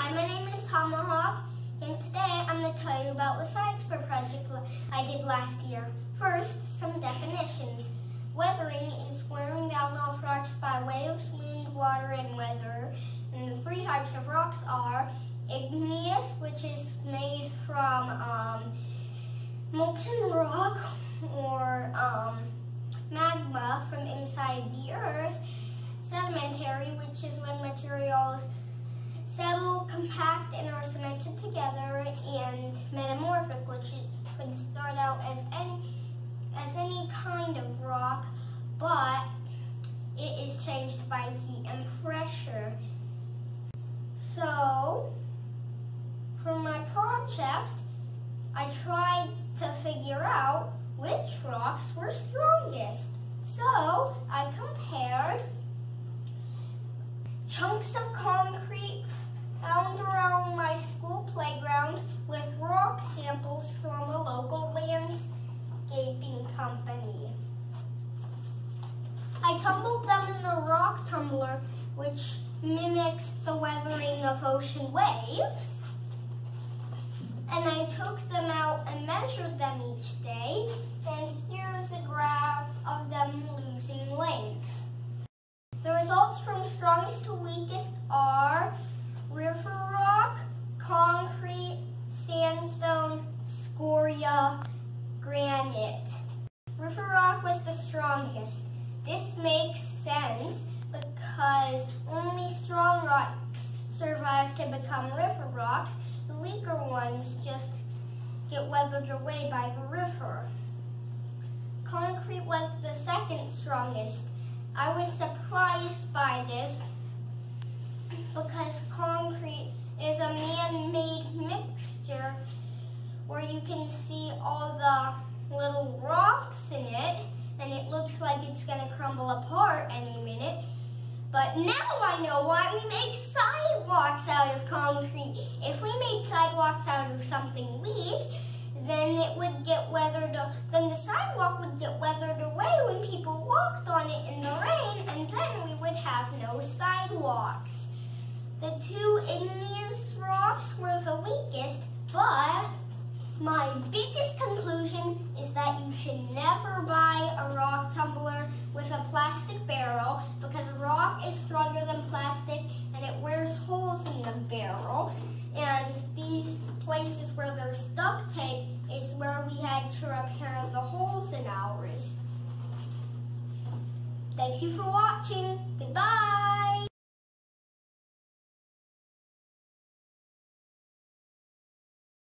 Hi, my name is Tomahawk, and today I'm going to tell you about the science fair project I did last year. First, some definitions. Weathering is wearing down off rocks by way of wind, water, and weather. And the three types of rocks are igneous, which is made from molten rock or magma from inside the earth. Sedimentary, which is when materials settle, compact, and are cemented together, and metamorphic, which could start out as any kind of rock, but it is changed by heat and pressure. So, for my project, I tried to figure out which rocks were strongest. So, I compared chunks of concrete found around my school playground with rock samples from a local landscaping company. I tumbled them in a rock tumbler, which mimics the weathering of ocean waves. And I took them out and measured them each day, and here's a graph of them losing length. The results from strongest to weakest are river rock, concrete, sandstone, scoria, granite. River rock was the strongest. This makes sense because only strong rocks survive to become river rocks. The weaker ones just get weathered away by the river. Concrete was the second strongest. I was surprised by this because concrete is a man-made mixture where you can see all the little rocks in it, and it looks like it's going to crumble apart any minute. But now I know why we make sidewalks out of concrete. If we made sidewalks out of something weak, then it would get weathered, then the sidewalk would get weathered away when people walked on it in the rain, and then we would have no sidewalks. The two igneous rocks were the weakest, but my biggest conclusion is that you should never buy a rock tumbler with a plastic barrel, because rock is stronger than plastic and it wears holes in the barrel. And these places where there's duct tape is where we had to repair the holes in ours. Thank you for watching.